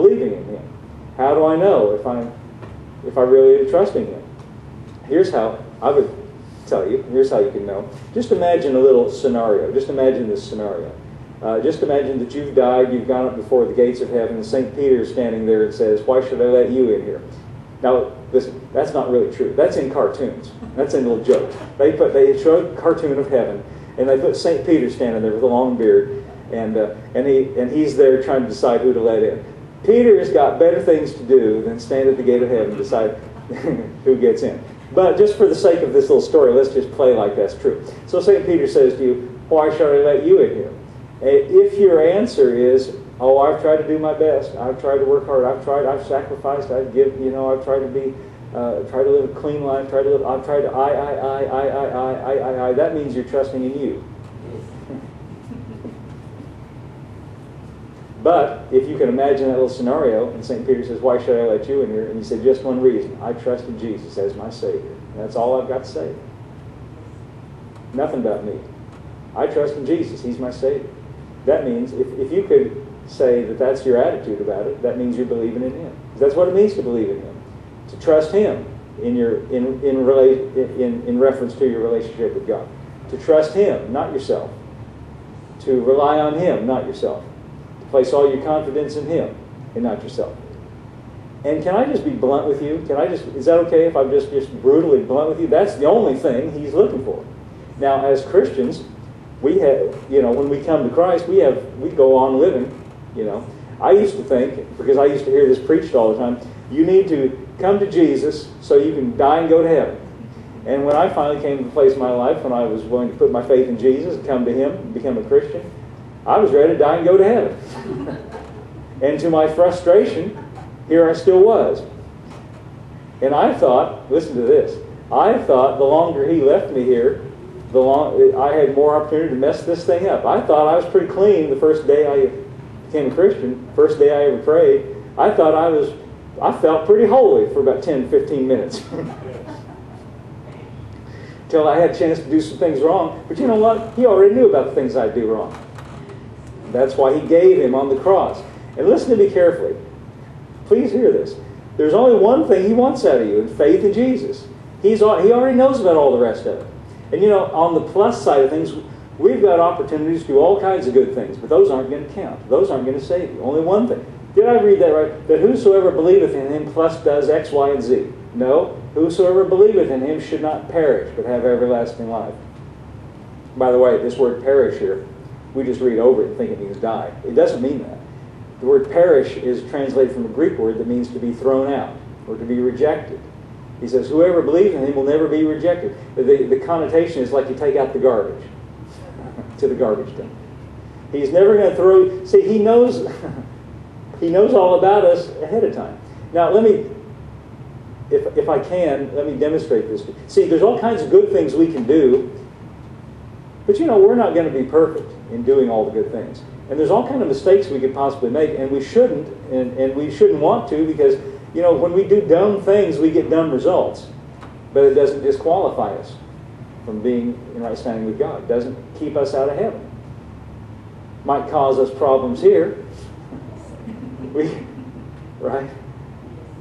believing in Him? How do I know if I really am trusting Him? Here's how I would tell you. Here's how you can know. Just imagine a little scenario. Just imagine this scenario. Just imagine that you've died, you've gone up before the gates of heaven, and St. Peter is standing there and says, "Why should I let you in here?" Now, listen, that's not really true. That's in cartoons. That's in little jokes. They show a cartoon of heaven, and they put St. Peter standing there with a long beard, and he's there trying to decide who to let in. Peter has got better things to do than stand at the gate of heaven and decide who gets in. But just for the sake of this little story, let's just play like that's true. So St. Peter says to you, "Why should I let you in here?" If your answer is, "Oh, I've tried to do my best. I've tried to work hard. I've sacrificed. I've tried to live a clean life. I've tried to I," that means you're trusting in you. But if you can imagine that little scenario, and St. Peter says, "Why should I let you in here?" and you say, "Just one reason. I trust in Jesus as my Savior. And that's all I've got to say. Nothing about me. I trust in Jesus. He's my Savior." That means, if you could say that that's your attitude about it, that means you're believing in Him. That's what it means to believe in Him. To trust Him in reference to your relationship with God. To trust Him, not yourself. To rely on Him, not yourself. To place all your confidence in Him and not yourself. And can I just be blunt with you? Is that okay if I'm just brutally blunt with you? That's the only thing He's looking for. Now, as Christians, we have, when we come to Christ, we go on living, I used to think, because I used to hear this preached all the time, you need to come to Jesus so you can die and go to heaven. And when I finally came to the place in my life when I was willing to put my faith in Jesus and come to Him and become a Christian, I was ready to die and go to heaven. And to my frustration, here I still was. And I thought, listen to this, I thought the longer He left me here, I had more opportunity to mess this thing up. I thought I was pretty clean the first day I became a Christian, first day I ever prayed. I thought I felt pretty holy for about 10, 15 minutes. Till I had a chance to do some things wrong. But you know what? He already knew about the things I'd do wrong. That's why He gave Him on the cross. And listen to me carefully. Please hear this. There's only one thing He wants out of you, and faith in Jesus. He already knows about all the rest of it. And on the plus side of things, we've got opportunities to do all kinds of good things, but those aren't going to count. Those aren't going to save you. Only one thing. Did I read that right? That whosoever believeth in Him plus does X, Y, and Z. No. Whosoever believeth in Him should not perish, but have everlasting life. By the way, this word perish here, we just read over it and think it means die. It doesn't mean that. The word perish is translated from a Greek word that means to be thrown out or to be rejected. He says, whoever believes in Him will never be rejected. The connotation is like you take out the garbage to the garbage dump. He's never going to throw... See, He knows all about us ahead of time. Now, if I can, let me demonstrate this. See, there's all kinds of good things we can do, but we're not going to be perfect in doing all the good things. And there's all kinds of mistakes we could possibly make, and we shouldn't, and we shouldn't want to, because when we do dumb things, we get dumb results. But it doesn't disqualify us from being in right standing with God. It doesn't keep us out of heaven. Might cause us problems here. Right?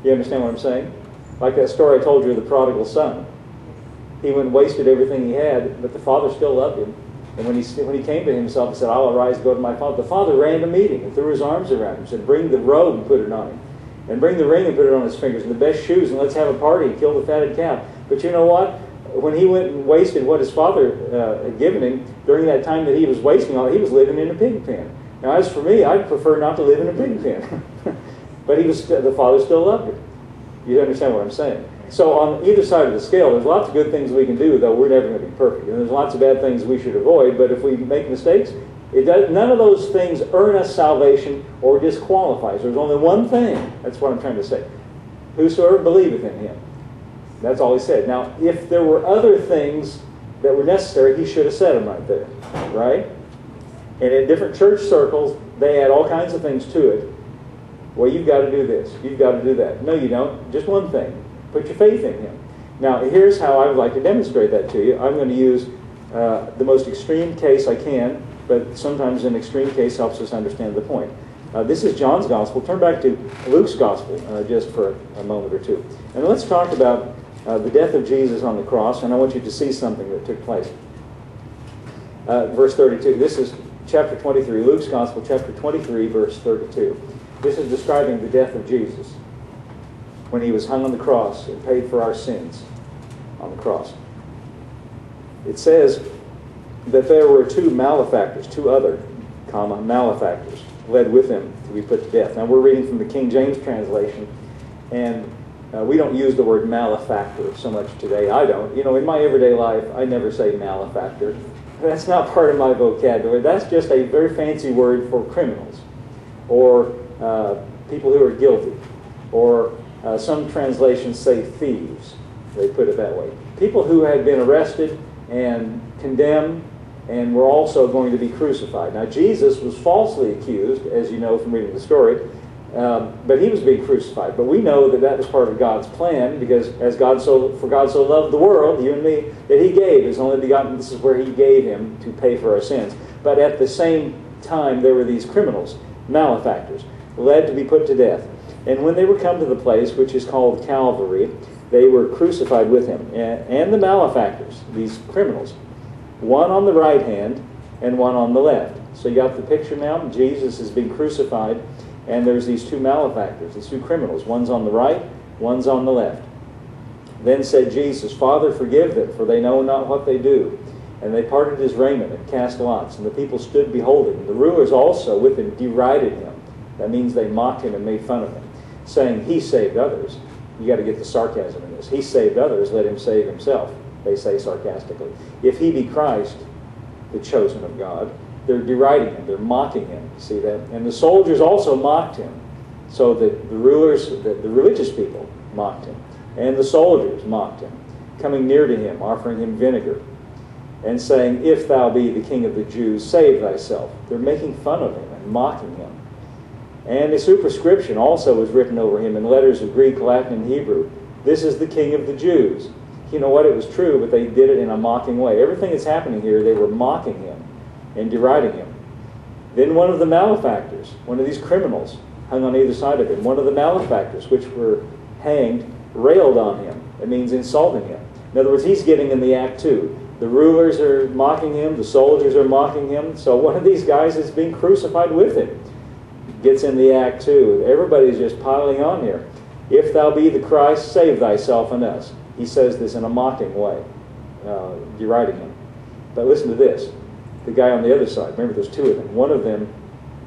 You understand what I'm saying? Like that story I told you of the prodigal son. He went and wasted everything he had, but the father still loved him. And when he came to himself and said, "I'll arise and go to my father," the father ran to meet him and threw his arms around him and said, "Bring the robe and put it on him. And bring the ring and put it on his fingers, and the best shoes, and let's have a party and kill the fatted calf." But you know what? When he went and wasted what his father had given him, during that time that he was wasting all, he was living in a pig pen. Now, as for me, I'd prefer not to live in a pig pen. But the father still loved him. You understand what I'm saying? So on either side of the scale, there's lots of good things we can do, though we're never going to be perfect. And there's lots of bad things we should avoid, but if we make mistakes, none of those things earn us salvation or disqualify us. There's only one thing. That's what I'm trying to say. Whosoever believeth in Him. That's all He said. Now, if there were other things that were necessary, He should have said them right there. Right? And in different church circles, they add all kinds of things to it. Well, you've got to do this. You've got to do that. No, you don't. Just one thing. Put your faith in Him. Now, here's how I would like to demonstrate that to you. I'm going to use the most extreme case I can, but sometimes an extreme case helps us understand the point. This is John's Gospel. Turn back to Luke's Gospel just for a moment or two. And let's talk about the death of Jesus on the cross, and I want you to see something that took place. Verse 32. This is chapter 23, Luke's Gospel, chapter 23, verse 32. This is describing the death of Jesus when he was hung on the cross and paid for our sins on the cross. It says that there were two malefactors, two other, malefactors, led with him to be put to death. Now we're reading from the King James translation, and we don't use the word malefactor so much today. I don't. You know, in my everyday life, I never say malefactor. That's not part of my vocabulary. That's just a very fancy word for criminals, or people who are guilty, or some translations say thieves. They put it that way. People who had been arrested and condemned and were also going to be crucified. Now Jesus was falsely accused, as you know from reading the story, but he was being crucified. But we know that that was part of God's plan, because for God so loved the world, you and me, that he gave his only begotten. This is where he gave him to pay for our sins. But at the same time, there were these criminals, malefactors, led to be put to death. And when they were come to the place which is called Calvary, they were crucified with him. And the malefactors, these criminals, one on the right hand and one on the left. So you got the picture now? Jesus is being crucified, and there's these two malefactors, these two criminals. One's on the right, one's on the left. Then said Jesus, Father, forgive them, for they know not what they do. And they parted his raiment and cast lots, and the people stood beholding. The rulers also with him derided him. That means they mocked him and made fun of him, saying, He saved others. You got to get the sarcasm in this. He saved others, let him save himself, they say sarcastically. If he be Christ, the chosen of God, they're deriding him, they're mocking him. See that? And the soldiers also mocked him. So that the rulers, the religious people mocked him. And the soldiers mocked him, coming near to him, offering him vinegar, and saying, If thou be the King of the Jews, save thyself. They're making fun of him and mocking him. And a superscription also was written over him in letters of Greek, Latin, and Hebrew. This is the King of the Jews. You know what? It was true, but they did it in a mocking way. Everything that's happening here, they were mocking him and deriding him. Then one of the malefactors, one of these criminals, hung on either side of him. One of the malefactors, which were hanged, railed on him. It means insulting him. In other words, he's getting in the act too. The rulers are mocking him. The soldiers are mocking him. So one of these guys is being crucified with him. Gets in the act too. Everybody's just piling on here. If thou be the Christ, save thyself and us. He says this in a mocking way, deriding him. But listen to this. The guy on the other side, remember there's two of them. One of them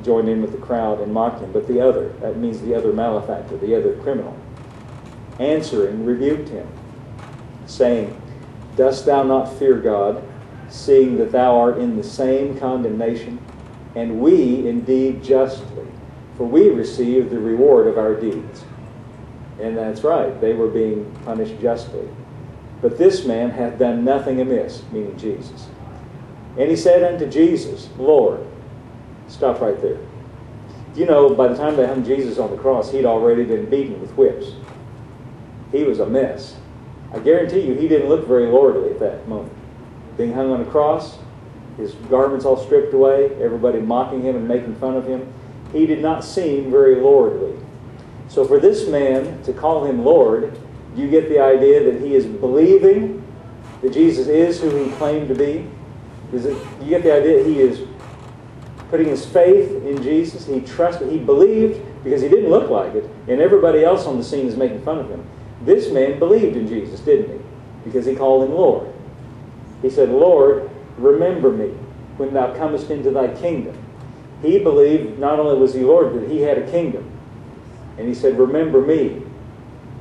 joined in with the crowd and mocked him, but the other, that means the other malefactor, the other criminal, answering, rebuked him, saying, Dost thou not fear God, seeing that thou art in the same condemnation? And we indeed justly, for we receive the reward of our deeds. And that's right, they were being punished justly. But this man hath done nothing amiss, meaning Jesus. And he said unto Jesus, Lord, stop right there. You know, by the time they hung Jesus on the cross, he'd already been beaten with whips. He was a mess. I guarantee you he didn't look very lordly at that moment. Being hung on a cross, his garments all stripped away, everybody mocking him and making fun of him. He did not seem very lordly. So for this man to call him Lord, you get the idea that he is believing that Jesus is who he claimed to be? You get the idea that he is putting his faith in Jesus. He trusted, he believed, because he didn't look like it, and everybody else on the scene is making fun of him. This man believed in Jesus, didn't he? Because he called him Lord. He said, Lord, remember me when thou comest into thy kingdom. He believed not only was he Lord, but he had a kingdom. And he said, remember me.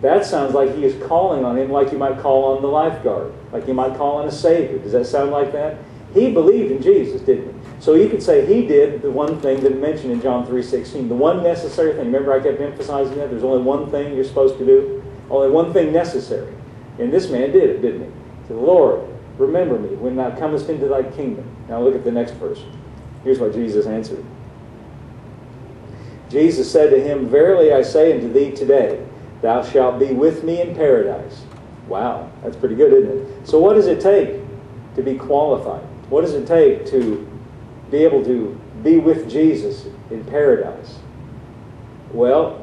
That sounds like he is calling on him like you might call on the lifeguard, like you might call on a Savior. Does that sound like that? He believed in Jesus, didn't he? So you could say he did the one thing that mentioned in John 3:16, the one necessary thing. Remember I kept emphasizing that? There's only one thing you're supposed to do. Only one thing necessary. And this man did it, didn't he? He said, Lord, remember me when thou comest into thy kingdom. Now look at the next verse. Here's what Jesus answered. Jesus said to him, Verily I say unto thee today, thou shalt be with me in paradise. Wow, that's pretty good, isn't it? So what does it take to be qualified? What does it take to be able to be with Jesus in paradise? Well,